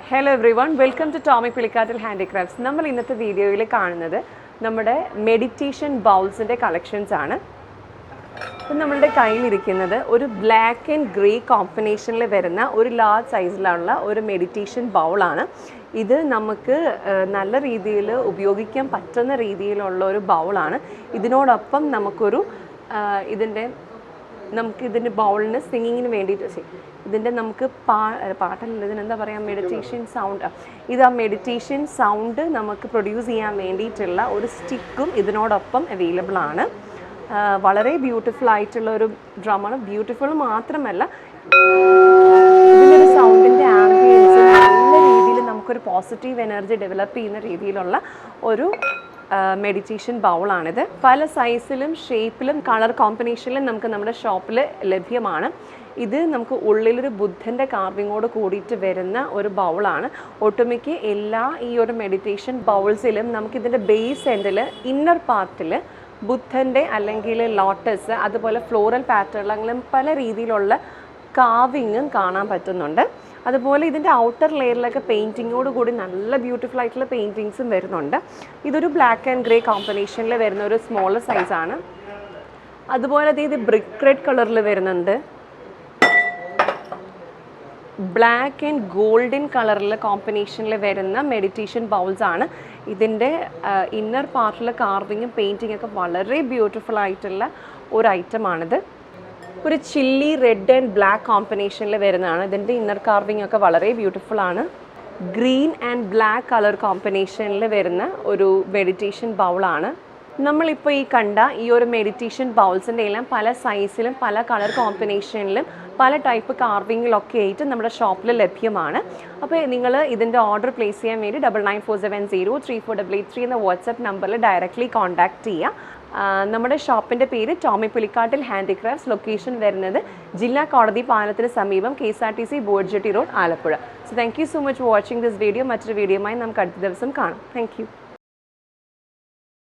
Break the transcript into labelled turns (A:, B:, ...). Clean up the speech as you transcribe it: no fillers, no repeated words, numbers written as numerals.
A: Hello everyone, welcome to Tommy Pulikattil Handicrafts. നമ്മൾ ഇന്നത്തെ വീഡിയോയിൽ കാണുന്നത് നമ്മുടെ മെഡിറ്റേഷൻ ബൗൾസിൻ്റെ കളക്ഷൻസ് ആണ്. ഇപ്പം നമ്മളുടെ കയ്യിലിരിക്കുന്നത് ഒരു ബ്ലാക്ക് ആൻഡ് ഗ്രേ കോമ്പിനേഷനിൽ വരുന്ന ഒരു ലാർജ് സൈസിലുള്ള ഒരു മെഡിറ്റേഷൻ ബൗളാണ്. ഇത് നമുക്ക് നല്ല രീതിയിൽ ഉപയോഗിക്കാൻ പറ്റുന്ന രീതിയിലുള്ള ഒരു ബൗളാണ്. ഇതിനോടൊപ്പം നമുക്കൊരു ഇതിൻ്റെ ബൗളിന് സിംഗിങ്ങിന് വേണ്ടിയിട്ട് ഇതിൻ്റെ നമുക്ക് പാട്ടല്ല, ഇതിനെന്താ പറയുക, മെഡിറ്റേഷൻ സൗണ്ട്. ഇത് ആ മെഡിറ്റേഷൻ സൗണ്ട് നമുക്ക് പ്രൊഡ്യൂസ് ചെയ്യാൻ വേണ്ടിയിട്ടുള്ള ഒരു സ്റ്റിക്കും ഇതിനോടൊപ്പം അവൈലബിൾ ആണ്. വളരെ ബ്യൂട്ടിഫുൾ ആയിട്ടുള്ള ഒരു ഡ്രമ്മാണ്. ബ്യൂട്ടിഫുൾ മാത്രമല്ല, ഇതിൻ്റെ ഒരു സൗണ്ടിൻ്റെ ആംബിയൻസ് നല്ല രീതിയിൽ നമുക്കൊരു പോസിറ്റീവ് എനർജി ഡെവലപ്പ് ചെയ്യുന്ന രീതിയിലുള്ള ഒരു മെഡിറ്റേഷൻ ബൗളാണിത്. പല സൈസിലും ഷേപ്പിലും കളർ കോമ്പിനേഷനിലും നമുക്ക് നമ്മുടെ ഷോപ്പിൽ ലഭ്യമാണ്. ഇത് നമുക്ക് ഉള്ളിലൊരു ബുദ്ധൻ്റെ കാർവിങ്ങോട് കൂടിയിട്ട് വരുന്ന ഒരു ബൗളാണ്. ഒട്ടുമിക്ക എല്ലാ ഈ ഒരു മെഡിറ്റേഷൻ ബൗൾസിലും നമുക്കിതിൻ്റെ ബേസ് എൻഡിൽ ഇന്നർ പാർട്ടിൽ ബുദ്ധൻ്റെ അല്ലെങ്കിൽ ലോട്ടസ്, അതുപോലെ ഫ്ലോറൽ പാറ്റേണിലും പല രീതിയിലുള്ള കാവിങ്ങും കാണാൻ പറ്റുന്നുണ്ട്. അതുപോലെ ഇതിൻ്റെ ഔട്ടർ ലെയറിലൊക്കെ പെയിൻറ്റിങ്ങോട് കൂടി നല്ല ബ്യൂട്ടിഫുൾ ആയിട്ടുള്ള പെയിൻറ്റിങ്സും വരുന്നുണ്ട്. ഇതൊരു ബ്ലാക്ക് ആൻഡ് ഗ്രേ കോമ്പിനേഷനിൽ വരുന്ന ഒരു സ്മോളർ സൈസാണ്. അതുപോലെ ഇത് ബ്രിക്ക് റെഡ് കളറിൽ വരുന്നുണ്ട്. ബ്ലാക്ക് ആൻഡ് ഗോൾഡൻ കളറിൽ കോമ്പിനേഷനിൽ വരുന്ന മെഡിറ്റേഷൻ ബൗൾസ് ആണ്. ഇതിൻ്റെ ഇന്നർ പാർട്ടിലെ കാർവിങ്ങും പെയിൻറ്റിങ്ങും ഒക്കെ വളരെ ബ്യൂട്ടിഫുൾ ആയിട്ടുള്ള ഒരു ഐറ്റമാണിത്. ഒരു ചില്ലി റെഡ് ആൻഡ് ബ്ലാക്ക് കോമ്പിനേഷനിൽ വരുന്നതാണ്. ഇതിൻ്റെ ഇന്നർ കാർവിംഗ് ഒക്കെ വളരെ ബ്യൂട്ടിഫുൾ ആണ്. ഗ്രീൻ ആൻഡ് ബ്ലാക്ക് കളർ കോമ്പിനേഷനിൽ വരുന്ന ഒരു മെഡിറ്റേഷൻ ബൗളാണ്. നമ്മളിപ്പോൾ ഈ കണ്ട ഈ ഒരു മെഡിറ്റേഷൻ ബൗൾസിൻ്റെ എല്ലാം പല സൈസിലും പല കളർ കോമ്പിനേഷനിലും പല ടൈപ്പ് കാർവിങ്ങിലൊക്കെ ആയിട്ട് നമ്മുടെ ഷോപ്പിൽ ലഭ്യമാണ്. അപ്പോൾ നിങ്ങൾ ഇതിൻ്റെ ഓർഡർ പ്ലേസ് ചെയ്യാൻ വേണ്ടി 9947034883 എന്ന വാട്സപ്പ് നമ്പറിൽ ഡയറക്റ്റ്ലി കോൺടാക്റ്റ് ചെയ്യുക. നമ്മുടെ ഷോപ്പിൻ്റെ പേര് ടോമി പുലിക്കാട്ടിൽ ഹാൻഡിക്രാഫ്റ്റ്സ്. ലൊക്കേഷൻ വരുന്നത് ജില്ലാ കോടതി പാലത്തിന് സമീപം KSRTC boat jetty road, Alappuzha. So thank you so much for watching this video. മറ്റൊരു വീഡിയോയുമായി നമുക്ക് അടുത്ത ദിവസം കാണാം. Thank U.